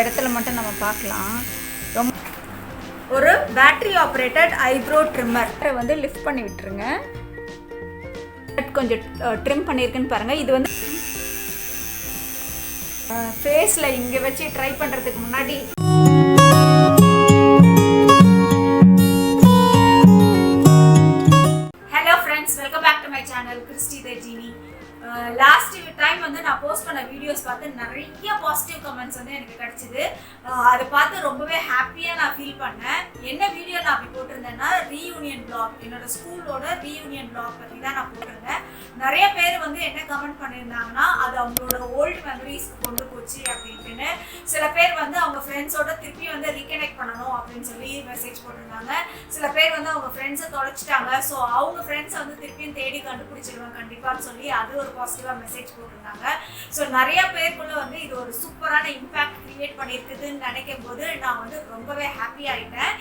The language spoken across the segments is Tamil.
இடத்துல மட்டும் நம்ம பார்க்கலாம். ரொம்ப ஒரு பேட்டரி ஆப்ரேட்டட் ஐப்ரோ ட்ரிம்மர் வந்து லிஃப்ட் பண்ணி விட்டுருங்க. கொஞ்சம் ட்ரிம் பண்ணியிருக்குன்னு பாருங்கள். இது வந்து ஃபேஸில் இங்கே வச்சு ட்ரை பண்ணுறதுக்கு முன்னாடி hello friends, welcome back to my channel Christy the Genie. Last time வந்து நான் போஸ்ட் பண்ண வீடியோஸ் பார்த்து நிறைய பாசிட்டிவ் கமெண்ட்ஸ் வந்து எனக்கு கிடைச்சிது. அதை பார்த்து ரொம்பவே ஹாப்பியாக நான் ஃபீல் பண்ணேன். என்ன வீடியோ நான் அப்படி போட்டிருந்தேன்னா, ரீயூனியன் பிளாக், என்னோட ஸ்கூலோட ரீயூனியன் பிளாக் பற்றி தான் நான் போட்டிருந்தேன். நிறைய பேர் வந்து என்ன கமெண்ட் பண்ணியிருந்தாங்கன்னா, அது அவங்களோட ஓல்டு மெமரிஸ்க்கு கொண்டு போச்சு அப்படின்ட்டுன்னு. சில பேர் வந்து அவங்க ஃப்ரெண்ட்ஸோட திருப்பி வந்து ரீகனெக்ட் பண்ணணும் அப்படின்னு சொல்லி மெசேஜ் போட்டிருந்தாங்க. சில பேர் வந்து அவங்க ஃப்ரெண்ட்ஸை தொலைச்சிட்டாங்க, ஸோ அவங்க ஃப்ரெண்ட்ஸை வந்து திருப்பியும் தேடி கண்டுபிடிச்சிருவாங்க கண்டிப்பான்னு சொல்லி அது ஒரு பாசிட்டிவாக மெசேஜ் போட்டிருந்தாங்க. ஸோ நிறைய பேருக்குள்ள வந்து இது ஒரு சூப்பரான இம்பேக்ட் கிரியேட் பண்ணியிருக்குதுன்னு நினைக்கும் போது நான் வந்து ரொம்பவே ஹாப்பி ஆகிட்டேன்.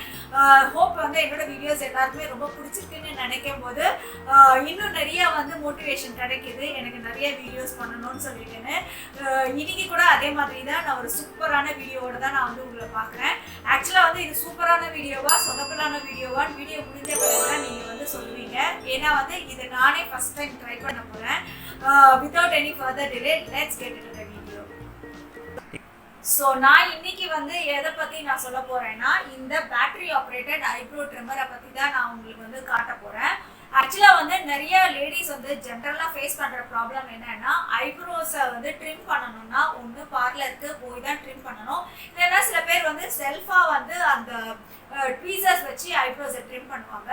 ஹோப் வந்து என்னோட வீடியோஸ் எல்லாருக்குமே ரொம்ப பிடிச்சிருக்குன்னு நினைக்கும் போது இன்னும் நிறைய வந்து மோட்டிவேஷன் கிடைக்கிது எனக்கு நிறைய வீடியோஸ் பண்ணணும்னு சொல்லிட்டேன்னு. இன்னைக்கு கூட அதே மாதிரி தான் நான் ஒரு சூப்பரான வீடியோவோட தான் நான் வந்து உங்களை பார்க்குறேன். ஆக்சுவலாக வந்து இது சூப்பரான வீடியோவா சொதப்பலான வீடியோவான்னு வீடியோ முடிஞ்ச பிறகு தான் நீங்கள் வந்து சொல்லுவீங்க. ஏன்னா வந்து இது நானே ஃபர்ஸ்ட் டைம் ட்ரை பண்ண போகிறேன். without any further delay, let's get into the video. So நான் இன்னைக்கு வந்து எதை பற்றி நான் சொல்ல போகிறேன்னா, இந்த பேட்டரி ஆப்ரேட்டட் ஐப்ரோ ட்ரிம்மரை பற்றி தான் நான் உங்களுக்கு வந்து காட்ட போகிறேன். ஆக்சுவலாக வந்து நிறைய லேடிஸ் வந்து ஜென்ரலாக ஃபேஸ் பண்ணுற ப்ராப்ளம் என்னன்னா, ஐப்ரோஸை வந்து ட்ரிம் பண்ணணும்னா ஒன்று பார்லருக்கு போய் தான் ட்ரிம் பண்ணணும், இல்லைன்னா சில பேர் வந்து செல்ஃபாக வந்து அந்த ட்வீசர்ஸ் வச்சு ஐப்ரோஸை ட்ரிம் பண்ணுவாங்க.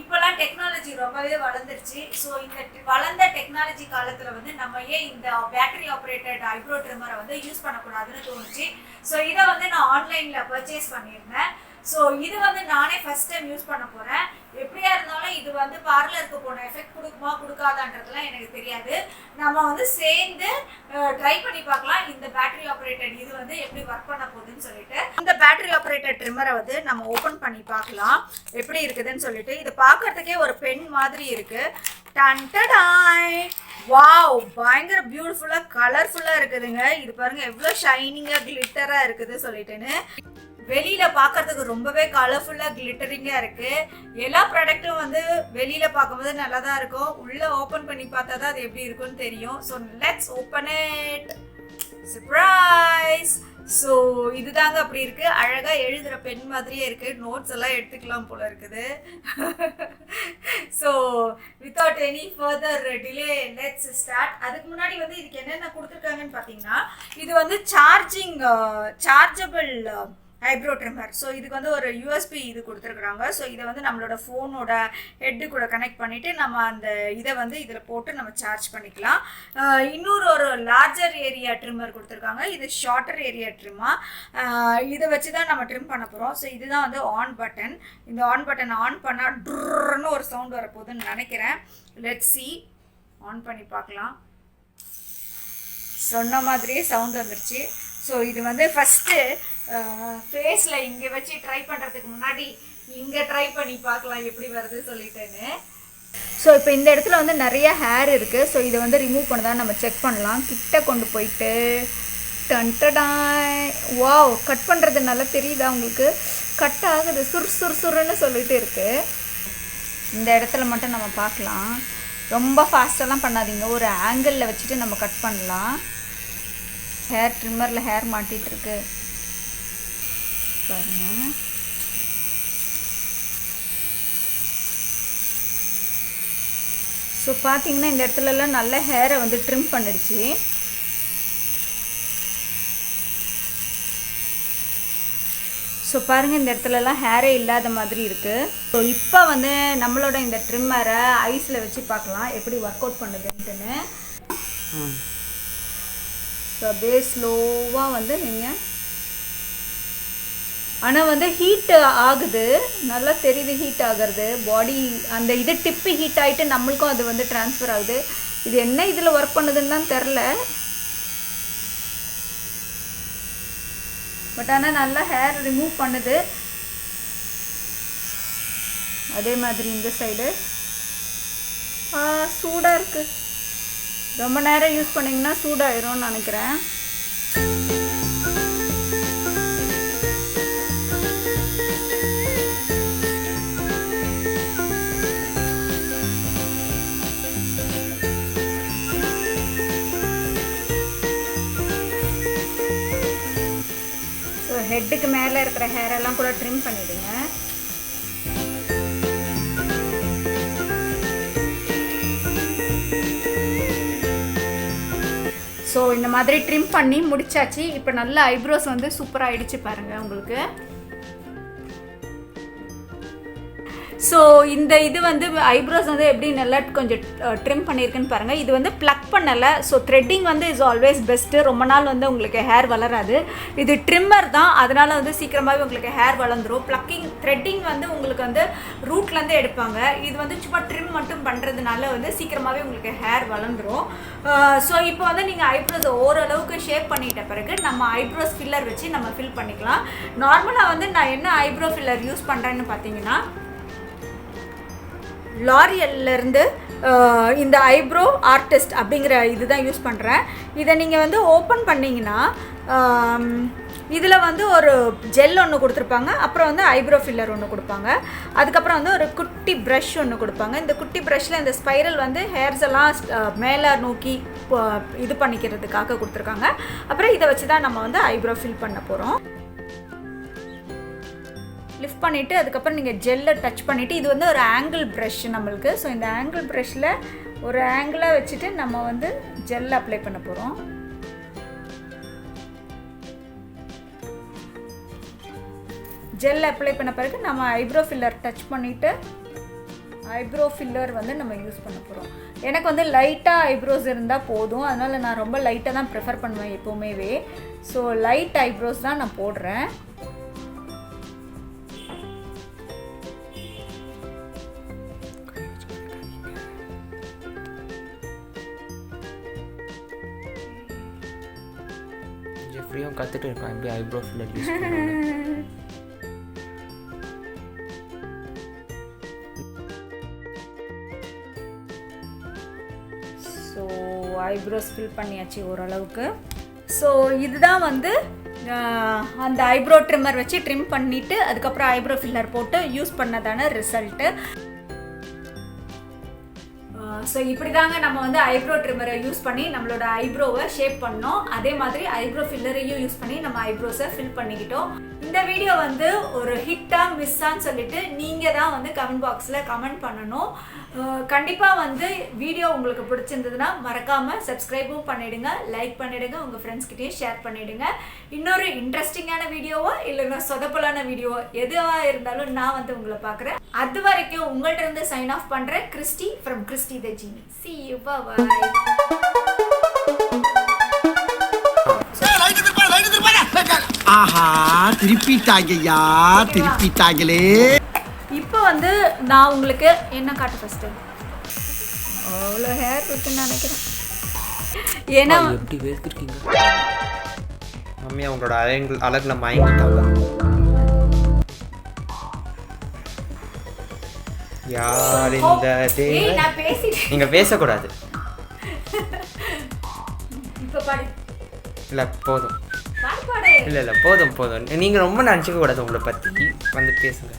இப்போலாம் டெக்னாலஜி ரொம்பவே வளர்ந்துருச்சு. ஸோ இந்த வளர்ந்த டெக்னாலஜி காலத்தில் வந்து நம்ம ஏன் இந்த பேட்டரி ஆப்ரேட்டட் ஐப்ரோ ட்ரிம்மரை வந்து யூஸ் பண்ணக்கூடாதுன்னு தோணுச்சு. ஸோ இதை வந்து நான் ஆன்லைனில் பர்ச்சேஸ் பண்ணியிருந்தேன். ஸோ இது வந்து நானே ஃபர்ஸ்ட் டைம் யூஸ் பண்ண போகிறேன். எப்படியா இருந்தாலும் இது வந்து பார்லருக்கு போன எஃபெக்ட் கொடுக்குமா கொடுக்காதான்றதுலாம் எனக்கு தெரியாது. நம்ம வந்து சேர்ந்து ட்ரை பண்ணி பார்க்கலாம் இந்த பேட்டரி ஆப்ரேட்டட் இது வந்து எப்படி ஒர்க் பண்ண போகுதுன்னு சொல்லிட்டு. இந்த பேட்டரி ஆப்ரேட்டட் ட்ரிம்மரை வந்து நம்ம ஓப்பன் பண்ணி பார்க்கலாம் எப்படி இருக்குதுன்னு சொல்லிட்டு. இது பார்க்கறதுக்கே ஒரு பென் மாதிரி இருக்கு. டன்டடாய், வாவ், பயங்கர பியூட்டிஃபுல்லாக கலர்ஃபுல்லாக இருக்குதுங்க. இது பாருங்க எவ்வளோ ஷைனிங்காக கிளிட்டராக இருக்குது சொல்லிட்டுன்னு. வெளியில பார்க்கறதுக்கு ரொம்பவே கலர்ஃபுல்லாக கிளிட்டரிங்காக இருக்கு. எல்லா ப்ராடக்ட்டும் வந்து வெளியில பார்க்கும்போது நல்லா தான் இருக்கும், உள்ள ஓப்பன் பண்ணி பார்த்தா தான் அது எப்படி இருக்குன்னு தெரியும். So let's open it. Surprise. So இதுதாங்க அப்படி இருக்கு. அழகா எழுதுற பென் மாதிரியே இருக்கு. நோட்ஸ் எல்லாம் எடுத்துக்கலாம் போல இருக்குது. So without any further delay let's start. அதுக்கு முன்னாடி வந்து இதுக்கு என்னென்ன கொடுத்துருக்காங்கன்னு பார்த்தீங்கன்னா, இது வந்து சார்ஜபிள் ஐப்ரோ ட்ரிம்மர். ஸோ இதுக்கு வந்து ஒரு யூஎஸ்பி இது கொடுத்துருக்குறாங்க. ஸோ இதை வந்து நம்மளோட ஃபோனோட ஹெட்டு கூட கனெக்ட் பண்ணிவிட்டு நம்ம அந்த இதை வந்து இதில் போட்டு நம்ம சார்ஜ் பண்ணிக்கலாம். இன்னொரு லார்ஜர் ஏரியா ட்ரிம்மர் கொடுத்துருக்காங்க. இது ஷார்ட்டர் ஏரியா ட்ரிம்மா. இதை வச்சு தான் நம்ம ட்ரிம் பண்ண போகிறோம். ஸோ இதுதான் வந்து ஆன் பட்டன். இந்த ஆன் பட்டன் ஆன் பண்ணால் ட்ருன்னு ஒரு சவுண்ட் வரப்போகுதுன்னு நினைக்கிறேன். Let's see. ஆன் பண்ணி பார்க்கலாம். சொன்ன மாதிரியே சவுண்ட் வந்துருச்சு. ஸோ இது வந்து ஃபஸ்ட்டு ஃபேஸில் இங்கே வச்சு ட்ரை பண்ணுறதுக்கு முன்னாடி இங்கே ட்ரை பண்ணி பார்க்கலாம் எப்படி வருது சொல்லிட்டேன்னு. ஸோ இப்போ இந்த இடத்துல வந்து நிறைய ஹேர் இருக்குது. ஸோ இதை வந்து ரிமூவ் பண்ணதான் நம்ம செக் பண்ணலாம். கிட்ட கொண்டு போயிட்டு டன்டடாய், வாவ், கட் பண்ணுறது நல்லா தெரியுதா உங்களுக்கு? கட் ஆகுது, சுறுன்னு சொல்லிட்டு இருக்குது. இந்த இடத்துல மட்டும் நம்ம பார்க்கலாம். ரொம்ப ஃபாஸ்ட்டெல்லாம் பண்ணாதீங்க, ஒரு ஆங்கிளில் வச்சுட்டு நம்ம கட் பண்ணலாம். ஹேர் ட்ரிம்மரில் ஹேர் மாட்டிகிட்ருக்கு பாருங்க. ஸோ பார்த்தீங்கன்னா இந்த இடத்துலலாம் நல்ல ஹேரை வந்து ட்ரிம் பண்ணிடுச்சு. ஸோ பாருங்கள் இந்த இடத்துலலாம் ஹேரே இல்லாத மாதிரி இருக்குது. ஸோ இப்போ வந்து நம்மளோட இந்த ட்ரிம்மரை ஐஸில் வச்சு பார்க்கலாம் எப்படி ஒர்க் அவுட் பண்ணுதுன்ட்டுன்னு. ஸோ அப்படியே ஸ்லோவாக வந்து நீங்கள், ஆனால் வந்து ஹீட் ஆகுது, நல்லா தெரியுது ஹீட் ஆகிறது. பாடி அந்த இது டிப்பு ஹீட் ஆகிட்டு நம்மளுக்கும் அது வந்து ட்ரான்ஸ்ஃபர் ஆகுது. இது என்ன இதில் ஒர்க் பண்ணுதுன்னு தான் தெரில, பட் ஆனால் நல்லா ஹேர் ரிமூவ் பண்ணுது. அதே மாதிரி இந்த சைடு சூடாக இருக்குது. ரொம்ப நேரம் யூஸ் பண்ணிங்கன்னா சூடாகிரும்னு நினைக்கிறேன். ஹெட்டுக்கு மேலே இருக்கிற ஹேர் எல்லாம் கூட ட்ரிம் பண்ணிவிடுங்க. ஸோ இந்த மாதிரி ட்ரிம் பண்ணி முடிச்சாச்சு. இப்போ நல்ல ஐப்ரோஸ் வந்து சூப்பராக ஆகிடுச்சு பாருங்கள் உங்களுக்கு. ஸோ இந்த இது வந்து ஐப்ரோஸ் வந்து எப்படி நல்லா கொஞ்சம் ட்ரிம் பண்ணியிருக்குன்னு பாருங்கள். இது வந்து ப்ளக் பண்ணலை. ஸோ த்ரெட்டிங் வந்து இஸ் ஆல்வேஸ் பெஸ்ட்டு. ரொம்ப நாள் வந்து உங்களுக்கு ஹேர் வளராது. இது ட்ரிம்மர் தான், அதனால் வந்து சீக்கிரமாகவே உங்களுக்கு ஹேர் வளர்ந்துடும். த்ரெட்டிங் வந்து உங்களுக்கு வந்து ரூட்லேருந்து எடுப்பாங்க. இது வந்து சும்மா ட்ரிம் மட்டும் பண்ணுறதுனால வந்து சீக்கிரமாகவே உங்களுக்கு ஹேர் வளர்ந்துடும். ஸோ இப்போ வந்து நீங்கள் ஐப்ரோஸை ஓரளவுக்கு ஷேப் பண்ணிட்ட பிறகு நம்ம ஐப்ரோஸ் ஃபில்லர் வச்சு நம்ம ஃபில் பண்ணிக்கலாம். நார்மலாக வந்து நான் என்ன ஐப்ரோ ஃபில்லர் யூஸ் பண்ணுறேன்னு பார்த்தீங்கன்னா, லாரியல்லேருந்து இந்த ஐப்ரோ ஆர்டிஸ்ட் அப்படிங்கிற இது தான் யூஸ் பண்ணுறேன். இதை நீங்கள் வந்து ஓப்பன் பண்ணிங்கன்னா இதில் வந்து ஒரு ஜெல் ஒன்று கொடுத்துருப்பாங்க, அப்புறம் வந்து ஐப்ரோ ஃபில்லர் ஒன்று கொடுப்பாங்க, அதுக்கப்புறம் வந்து ஒரு குட்டி ப்ரஷ் ஒன்று கொடுப்பாங்க. இந்த குட்டி ப்ரஷ்ஷில் இந்த ஸ்பைரல் வந்து ஹேர்ஸ் எல்லாம் மேலே நோக்கி இது பண்ணிக்கிறதுக்காக கொடுத்துருக்காங்க. அப்புறம் இதை வச்சு தான் நம்ம வந்து ஐப்ரோ ஃபில் பண்ண போகிறோம். லிஃப்ட் பண்ணிவிட்டு அதுக்கப்புறம் நீங்கள் ஜெல்லை டச் பண்ணிவிட்டு, இது வந்து ஒரு ஆங்கிள் ப்ரஷ் நம்மளுக்கு. ஸோ இந்த ஆங்கிள் ப்ரஷ்ஷில் ஒரு ஆங்கிளாக வச்சுட்டு நம்ம வந்து ஜெல் அப்ளை பண்ண போகிறோம். ஜெல் அப்ளை பண்ண பிறகு நம்ம ஐப்ரோ ஃபில்லர் டச் பண்ணிவிட்டு ஐப்ரோ ஃபில்லர் வந்து நம்ம யூஸ் பண்ண போகிறோம். எனக்கு வந்து லைட்டாக ஐப்ரோஸ் இருந்தால் போதும், அதனால் நான் ரொம்ப லைட்டாக தான் ப்ரிஃபர் பண்ணுவேன் எப்போவுமே. ஸோ லைட் ஐப்ரோஸ் தான் நான் போடுறேன். ஃப்ரீயாக கற்றுட்டு இருக்கான் எப்படி ஐப்ரோ ஃபில்லர் யூஸ் பண்ணுவாங்க. ஸோ ஐப்ரோஸ் ஃபில் பண்ணியாச்சு ஓரளவுக்கு. ஸோ இதுதான் வந்து அந்த ஐப்ரோ ட்ரிம்மர் வச்சு ட்ரிம் பண்ணிவிட்டு அதுக்கப்புறம் ஐப்ரோ ஃபில்லர் போட்டு யூஸ் பண்ணதான ரிசல்ட்டு. ஸோ இப்படி தாங்க நம்ம வந்து ஐப்ரோ ட்ரிம்மரை யூஸ் பண்ணி நம்மளோட ஐப்ரோவை ஷேப் பண்ணோம். அதே மாதிரி ஐப்ரோ ஃபில்லரையும் யூஸ் பண்ணி நம்ம ஐப்ரோஸை ஃபில் பண்ணிக்கிட்டோம். இந்த வீடியோ வந்து ஒரு ஹிட்டா மிஸ்ஸான்னு சொல்லிட்டு நீங்கள் தான் வந்து கமெண்ட் பாக்ஸில் கமெண்ட் பண்ணணும். கண்டிப்பாக வந்து வீடியோ உங்களுக்கு பிடிச்சிருந்ததுன்னா மறக்காமல் சப்ஸ்கிரைபும் பண்ணிவிடுங்க, லைக் பண்ணிவிடுங்க, உங்கள் ஃப்ரெண்ட்ஸ்கிட்டையும் ஷேர் பண்ணிவிடுங்க. இன்னொரு இன்ட்ரெஸ்டிங்கான வீடியோவோ இல்லைன்னா சொதப்பலான வீடியோவோ எதுவாக இருந்தாலும் நான் வந்து உங்களை பார்க்குறேன். அது வரைக்கும் உங்கள்கிட்ட இருந்து சைன் ஆஃப் பண்ணுறேன். கிறிஸ்டி ஃப்ரம் கிறிஸ்டி த ஜீனி. See you, bye-bye. ஆஹா, திருப்பிட்டாங்கய்யா, திருப்பிட்டாங்களே. இப்போ வந்து நான் உங்களுக்கு என்ன காட்டு ஃபர்ஸ்ட். அவ்வளோ ஹேர் இருக்குன்னு நினைக்கிறேன். ஏன்னா எப்படி வேர்த்திருக்கீங்க மம்மி, அவங்களோட அழகுல மயங்கிட்டாங்க. யார் இந்த நான் பேசிட்டேன். நீங்க பேசக்கூடாது. இப்போ பாடு. இல்லை போதும். பாடு. இல்லை போதும். நீங்கள் ரொம்ப நினச்சிக்க கூடாது. உங்களை பற்றி வந்து பேசுங்க.